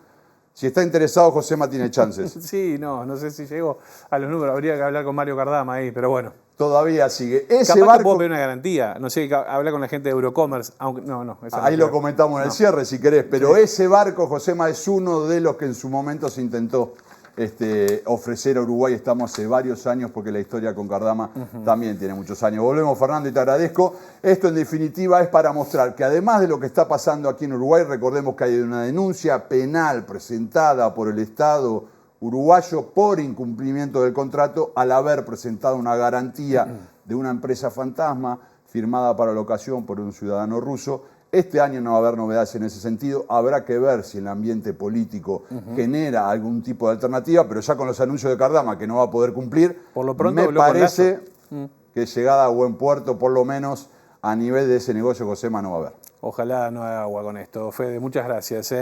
Si está interesado, Josema tiene chances. Sí, no sé si llegó a los números. Habría que hablar con Mario Cardama ahí, pero bueno. Todavía sigue. Ese Capaz barco, que puedo pedir una garantía. No sé, habla con la gente de Eurocommerce. Aunque, no. Ahí lo comentamos en el cierre, si querés. Pero ese barco, Josema, es uno de los que en su momento se intentó ofrecer a Uruguay. Estamos hace varios años, porque la historia con Cardama también tiene muchos años. Volvemos, Fernando, y te agradezco. Esto, en definitiva, es para mostrar que además de lo que está pasando aquí en Uruguay, recordemos que hay una denuncia penal presentada por el Estado uruguayo por incumplimiento del contrato al haber presentado una garantía de una empresa fantasma firmada para la ocasión por un ciudadano ruso. Este año no va a haber novedades en ese sentido. Habrá que ver si el ambiente político genera algún tipo de alternativa, pero ya con los anuncios de Cardama que no va a poder cumplir, por lo pronto, me parece que llegada a buen puerto, por lo menos a nivel de ese negocio, Josema, no va a haber. Ojalá no haga agua con esto. Fede, muchas gracias.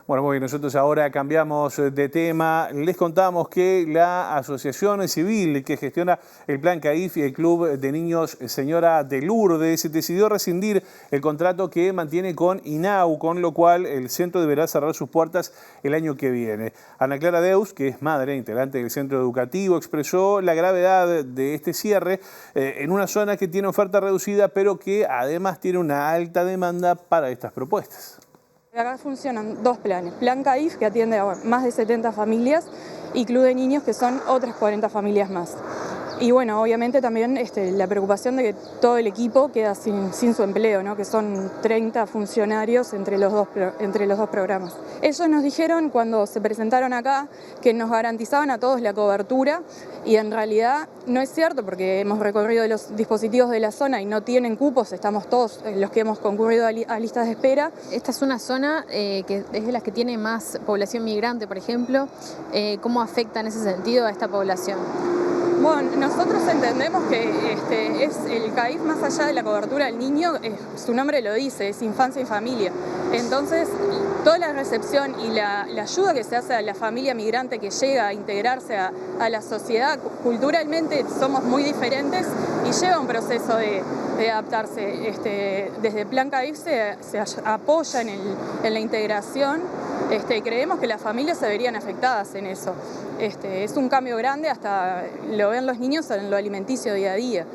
Bueno, muy bien, nosotros ahora cambiamos de tema. Les contamos que la asociación civil que gestiona el Plan CAIF y el Club de Niños Señora de Lourdes decidió rescindir el contrato que mantiene con INAU, con lo cual el centro deberá cerrar sus puertas el año que viene. Ana Clara Deus, que es madre integrante del centro educativo, expresó la gravedad de este cierre en una zona que tiene oferta reducida, pero que además tiene una alta demanda para estas propuestas. Acá funcionan dos planes, Plan CAIF, que atiende a más de 70 familias, y Club de Niños, que son otras 40 familias más. Y bueno, obviamente también la preocupación de que todo el equipo queda sin su empleo, ¿no? Que son 30 funcionarios entre los dos programas. Ellos nos dijeron cuando se presentaron acá que nos garantizaban a todos la cobertura, y en realidad no es cierto, porque hemos recorrido los dispositivos de la zona y no tienen cupos, estamos todos los que hemos concurrido a listas de espera. Esta es una zona que es de las que tiene más población migrante, por ejemplo. ¿Cómo afecta en ese sentido a esta población? Bueno, nosotros entendemos que es el CAIF, más allá de la cobertura del niño, su nombre lo dice, es infancia y familia. Entonces, toda la recepción y la ayuda que se hace a la familia migrante que llega a integrarse a la sociedad, culturalmente somos muy diferentes y lleva un proceso de adaptarse. Desde Plan CAIF se apoya en la integración. Creemos que las familias se verían afectadas en eso. Es un cambio grande, hasta lo ven los niños en lo alimenticio día a día.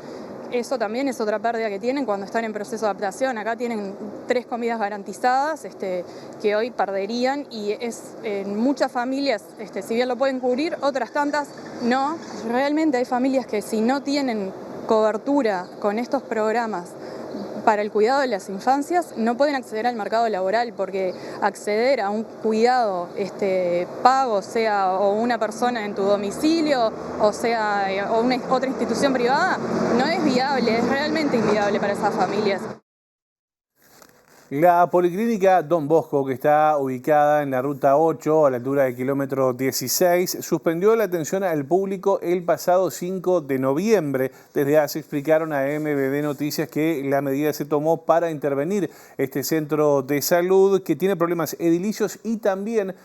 Eso también es otra pérdida que tienen cuando están en proceso de adaptación. Acá tienen 3 comidas garantizadas que hoy perderían, y en muchas familias, si bien lo pueden cubrir, otras tantas no. Realmente hay familias que, si no tienen cobertura con estos programas para el cuidado de las infancias, no pueden acceder al mercado laboral, porque acceder a un cuidado pago, sea o una persona en tu domicilio o sea o otra institución privada, no es viable, es realmente inviable para esas familias. La Policlínica Don Bosco, que está ubicada en la Ruta 8, a la altura del kilómetro 16, suspendió la atención al público el pasado 5 de noviembre. Desde ACE explicaron a MBD Noticias que la medida se tomó para intervenir este centro de salud, que tiene problemas edilicios y también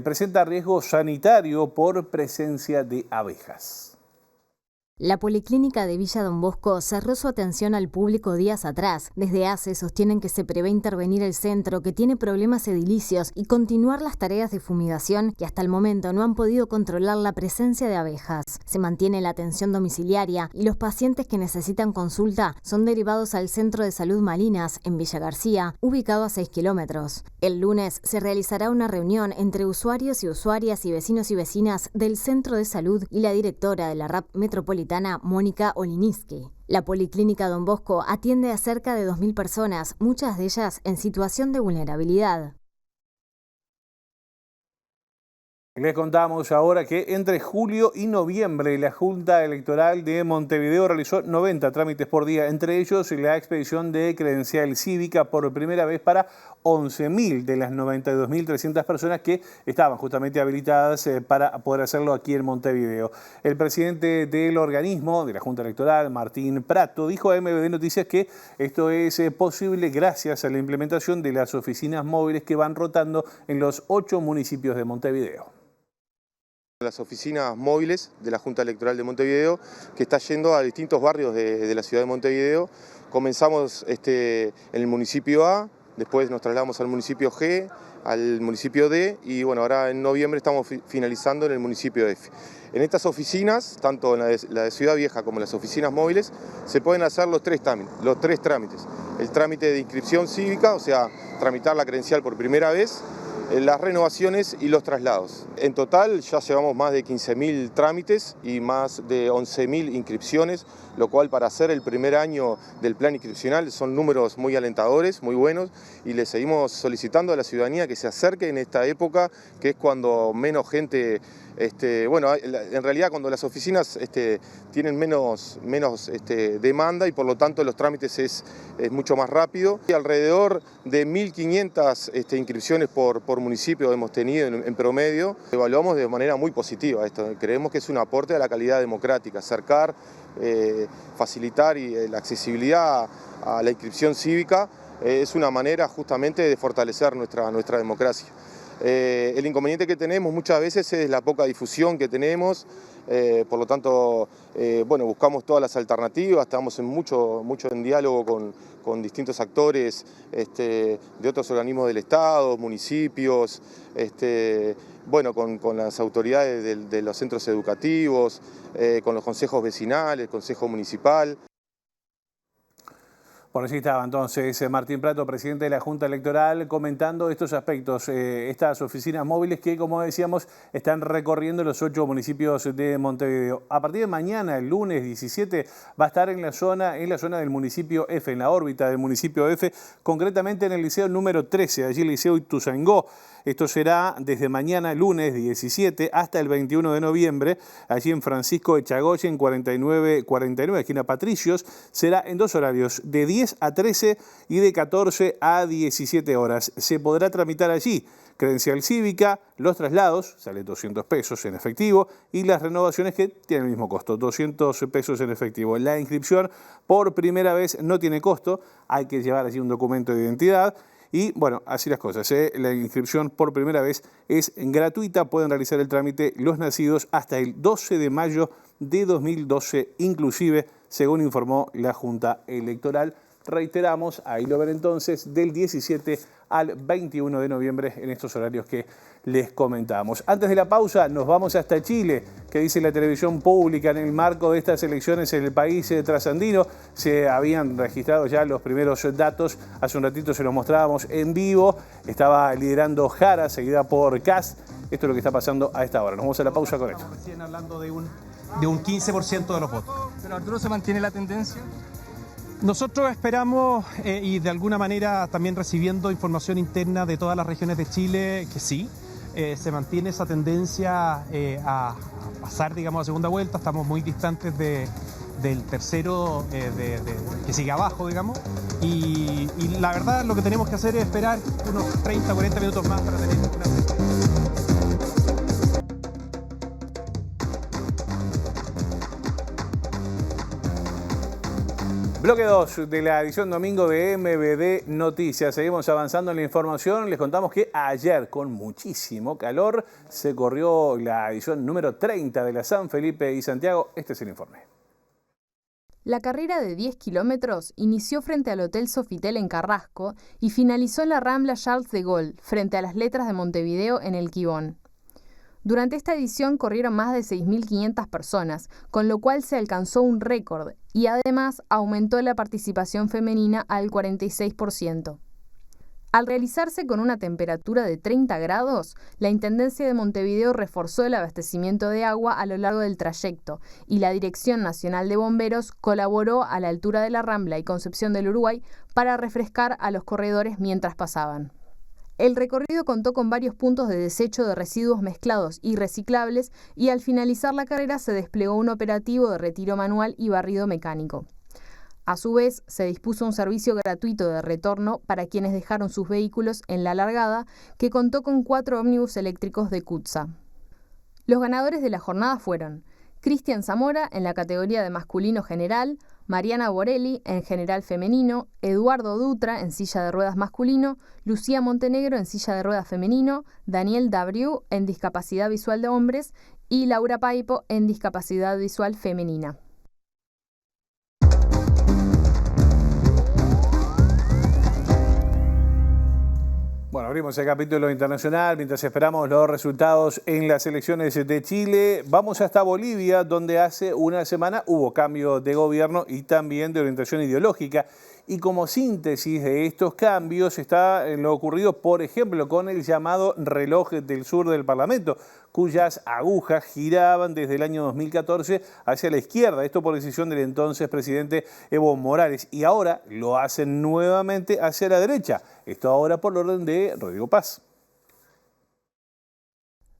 presenta riesgo sanitario por presencia de abejas. La Policlínica de Villa Don Bosco cerró su atención al público días atrás. Desde ACE sostienen que se prevé intervenir el centro, que tiene problemas edilicios, y continuar las tareas de fumigación, que hasta el momento no han podido controlar la presencia de abejas. Se mantiene la atención domiciliaria y los pacientes que necesitan consulta son derivados al Centro de Salud Malinas, en Villa García, ubicado a 6 kilómetros. El lunes se realizará una reunión entre usuarios y usuarias y vecinos y vecinas del Centro de Salud y la directora de la RAP Metropolitana, Mónica Oliniski. La Policlínica Don Bosco atiende a cerca de 2.000 personas, muchas de ellas en situación de vulnerabilidad. Les contamos ahora que entre julio y noviembre la Junta Electoral de Montevideo realizó 90 trámites por día, entre ellos la expedición de credencial cívica por primera vez para 11.000 de las 92.300 personas que estaban justamente habilitadas para poder hacerlo aquí en Montevideo. El presidente del organismo, de la Junta Electoral, Martín Prato, dijo a MBD Noticias que esto es posible gracias a la implementación de las oficinas móviles que van rotando en los 8 municipios de Montevideo. Las oficinas móviles de la Junta Electoral de Montevideo, que está yendo a distintos barrios de la ciudad de Montevideo. Comenzamos en el municipio A, después nos trasladamos al municipio G, al municipio D y bueno, ahora en noviembre estamos finalizando en el municipio F. En estas oficinas, tanto en la de Ciudad Vieja como en las oficinas móviles, se pueden hacer los tres trámites. El trámite de inscripción cívica, o sea, tramitar la credencial por primera vez, las renovaciones y los traslados. En total ya llevamos más de 15.000 trámites y más de 11.000 inscripciones, lo cual para hacer el primer año del plan inscripcional son números muy alentadores, muy buenos, y le seguimos solicitando a la ciudadanía que se acerque en esta época, que es cuando menos gente, bueno, en realidad cuando las oficinas tienen menos demanda y por lo tanto los trámites es mucho más rápido. Y alrededor de 1.500 inscripciones por municipio hemos tenido en promedio. Evaluamos de manera muy positiva esto. Creemos que es un aporte a la calidad democrática, acercar, facilitar la accesibilidad a la inscripción cívica es una manera justamente de fortalecer nuestra democracia. El inconveniente que tenemos muchas veces es la poca difusión que tenemos, por lo tanto, bueno, buscamos todas las alternativas, estamos mucho en diálogo con distintos actores de otros organismos del Estado, municipios, bueno, con las autoridades de los centros educativos, con los consejos vecinales, el consejo municipal. Por allí estaba entonces Martín Prato, presidente de la Junta Electoral, comentando estos aspectos, estas oficinas móviles que, como decíamos, están recorriendo los 8 municipios de Montevideo. A partir de mañana, el lunes 17, va a estar en la zona del municipio F, en la órbita del municipio F, concretamente en el liceo número 13, allí el liceo Ituzaingó. Esto será desde mañana, lunes 17, hasta el 21 de noviembre, allí en Francisco Echagoyen, 4949, esquina Patricios. Será en 2 horarios, de 10 a 13 y de 14 a 17 horas. Se podrá tramitar allí credencial cívica, los traslados, sale 200 pesos en efectivo, y las renovaciones que tienen el mismo costo, 200 pesos en efectivo. La inscripción por primera vez no tiene costo, hay que llevar allí un documento de identidad. Y bueno, así las cosas, la inscripción por primera vez es gratuita, pueden realizar el trámite los nacidos hasta el 12 de mayo de 2012, inclusive, según informó la Junta Electoral. Reiteramos, ahí lo ven entonces, del 17 al 21 de noviembre en estos horarios que les comentamos. Antes de la pausa nos vamos hasta Chile, que dice la televisión pública en el marco de estas elecciones en el país trasandino. Se habían registrado ya los primeros datos, hace un ratito se los mostrábamos en vivo, estaba liderando Jara, seguida por Kast. Esto es lo que está pasando a esta hora. Nos vamos a la pausa con esto. Recién hablando de un 15% de los votos. ¿Pero Arturo se mantiene la tendencia? Nosotros esperamos y de alguna manera también recibiendo información interna de todas las regiones de Chile que sí, se mantiene esa tendencia a pasar, digamos, a segunda vuelta. Estamos muy distantes del tercero que sigue abajo, digamos, y la verdad lo que tenemos que hacer es esperar unos 30, 40 minutos más para tener una... Bloque 2 de la edición domingo de MBD Noticias. Seguimos avanzando en la información. Les contamos que ayer, con muchísimo calor, se corrió la edición número 30 de la San Felipe y Santiago. Este es el informe. La carrera de 10 kilómetros inició frente al Hotel Sofitel en Carrasco y finalizó en la Rambla Charles de Gaulle, frente a las Letras de Montevideo en el Quibón. Durante esta edición corrieron más de 6.500 personas, con lo cual se alcanzó un récord y además aumentó la participación femenina al 46%. Al realizarse con una temperatura de 30 grados, la Intendencia de Montevideo reforzó el abastecimiento de agua a lo largo del trayecto y la Dirección Nacional de Bomberos colaboró a la altura de la Rambla y Concepción del Uruguay para refrescar a los corredores mientras pasaban. El recorrido contó con varios puntos de desecho de residuos mezclados y reciclables y al finalizar la carrera se desplegó un operativo de retiro manual y barrido mecánico. A su vez, se dispuso un servicio gratuito de retorno para quienes dejaron sus vehículos en la largada, que contó con 4 ómnibus eléctricos de CUTSA. Los ganadores de la jornada fueron Cristian Zamora en la categoría de masculino general, Mariana Borelli en general femenino, Eduardo Dutra en silla de ruedas masculino, Lucía Montenegro en silla de ruedas femenino, Daniel Dabriu en discapacidad visual de hombres y Laura Paipo en discapacidad visual femenina. Bueno, abrimos el capítulo internacional mientras esperamos los resultados en las elecciones de Chile. Vamos hasta Bolivia, donde hace una semana hubo cambio de gobierno y también de orientación ideológica. Y como síntesis de estos cambios está lo ocurrido, por ejemplo, con el llamado reloj del sur del Parlamento, cuyas agujas giraban desde el año 2014 hacia la izquierda, esto por decisión del entonces presidente Evo Morales, y ahora lo hacen nuevamente hacia la derecha, esto ahora por orden de Rodrigo Paz.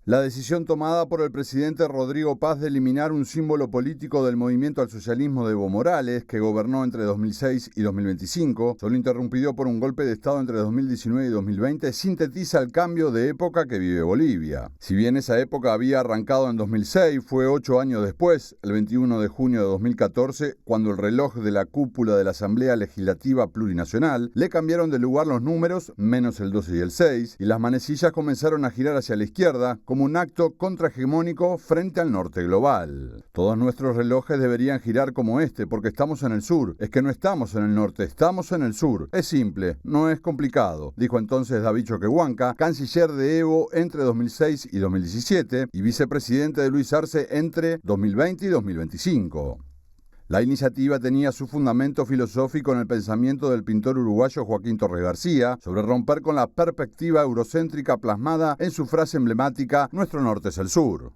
La decisión tomada por el presidente Rodrigo Paz de eliminar un símbolo político del movimiento al socialismo de Evo Morales, que gobernó entre 2006 y 2025, solo interrumpido por un golpe de Estado entre 2019 y 2020, sintetiza el cambio de época que vive Bolivia. Si bien esa época había arrancado en 2006, fue 8 años después, el 21 de junio de 2014, cuando el reloj de la cúpula de la Asamblea Legislativa Plurinacional le cambiaron de lugar los números, menos el 12 y el 6, y las manecillas comenzaron a girar hacia la izquierda, como un acto contrahegemónico frente al norte global. Todos nuestros relojes deberían girar como este, porque estamos en el sur. Es que no estamos en el norte, estamos en el sur. Es simple, no es complicado, dijo entonces David Choquehuanca, canciller de Evo entre 2006 y 2017 y vicepresidente de Luis Arce entre 2020 y 2025. La iniciativa tenía su fundamento filosófico en el pensamiento del pintor uruguayo Joaquín Torres García sobre romper con la perspectiva eurocéntrica plasmada en su frase emblemática «Nuestro norte es el sur».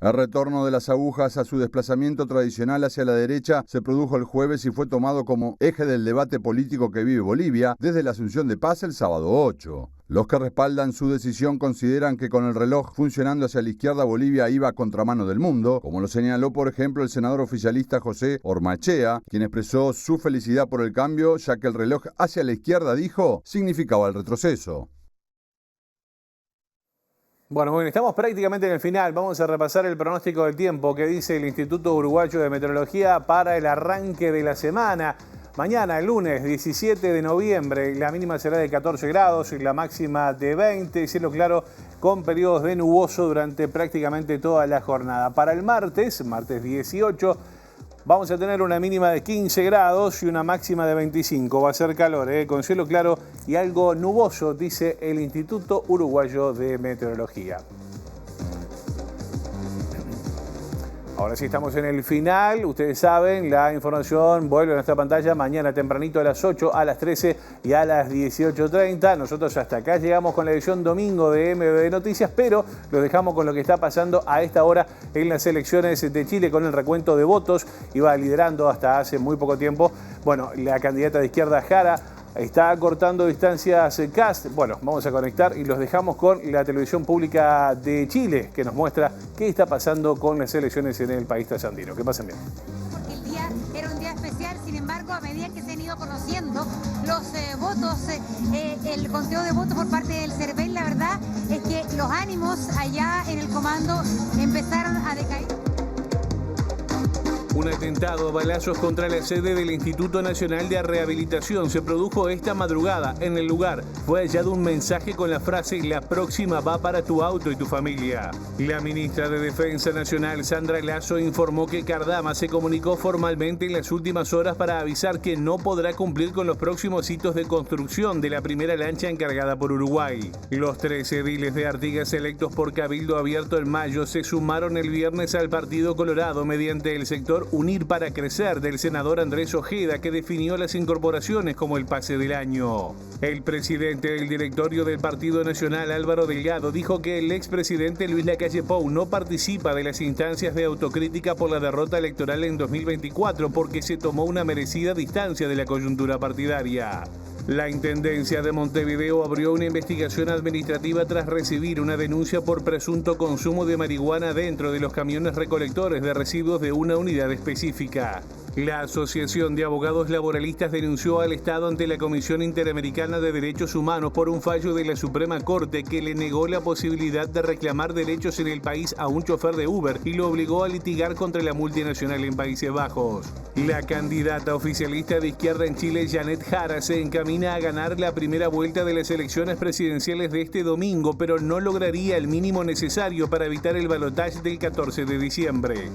El retorno de las agujas a su desplazamiento tradicional hacia la derecha se produjo el jueves y fue tomado como eje del debate político que vive Bolivia desde la Asunción de Paz el sábado 8. Los que respaldan su decisión consideran que con el reloj funcionando hacia la izquierda Bolivia iba a contramano del mundo, como lo señaló por ejemplo el senador oficialista José Ormachea, quien expresó su felicidad por el cambio, ya que el reloj hacia la izquierda, dijo, significaba el retroceso. Bueno, estamos prácticamente en el final. Vamos a repasar el pronóstico del tiempo que dice el Instituto Uruguayo de Meteorología para el arranque de la semana. Mañana, el lunes 17 de noviembre, la mínima será de 14 grados y la máxima de 20, cielo claro con periodos de nuboso durante prácticamente toda la jornada. Para el martes 18, vamos a tener una mínima de 15 grados y una máxima de 25. Va a ser calor, con cielo claro y algo nuboso, dice el Instituto Uruguayo de Meteorología. Ahora sí estamos en el final, ustedes saben, la información vuelve a nuestra pantalla mañana tempranito a las 8, a las 13 y a las 18:30. Nosotros hasta acá llegamos con la edición domingo de MB Noticias, pero los dejamos con lo que está pasando a esta hora en las elecciones de Chile con el recuento de votos. Iba liderando hasta hace muy poco tiempo, bueno, la candidata de izquierda Jara. Está acortando distancias Kast. Bueno, vamos a conectar y los dejamos con la televisión pública de Chile, que nos muestra qué está pasando con las elecciones en el país trasandino. Que pasen bien. Porque el día era un día especial, sin embargo, a medida que se han ido conociendo los votos, el conteo de votos por parte del CERVEL, la verdad es que los ánimos allá en el comando empezaron a decaer. Un atentado a balazos contra la sede del Instituto Nacional de Rehabilitación se produjo esta madrugada. En el lugar fue hallado un mensaje con la frase «La próxima va para tu auto y tu familia». La ministra de Defensa Nacional, Sandra Lasso, informó que Cardama se comunicó formalmente en las últimas horas para avisar que no podrá cumplir con los próximos hitos de construcción de la primera lancha encargada por Uruguay. Los 13 ediles de Artigas electos por Cabildo Abierto en mayo se sumaron el viernes al Partido Colorado mediante el sector Unir para Crecer del senador Andrés Ojeda, que definió las incorporaciones como el pase del año. El presidente del directorio del Partido Nacional, Álvaro Delgado, dijo que el expresidente Luis Lacalle Pou no participa de las instancias de autocrítica por la derrota electoral en 2024 porque se tomó una merecida distancia de la coyuntura partidaria. La Intendencia de Montevideo abrió una investigación administrativa tras recibir una denuncia por presunto consumo de marihuana dentro de los camiones recolectores de residuos de una unidad específica. La Asociación de Abogados Laboralistas denunció al Estado ante la Comisión Interamericana de Derechos Humanos por un fallo de la Suprema Corte que le negó la posibilidad de reclamar derechos en el país a un chofer de Uber y lo obligó a litigar contra la multinacional en Países Bajos. La candidata oficialista de izquierda en Chile, Janet Jara, se encamina a ganar la primera vuelta de las elecciones presidenciales de este domingo, pero no lograría el mínimo necesario para evitar el balotaje del 14 de diciembre.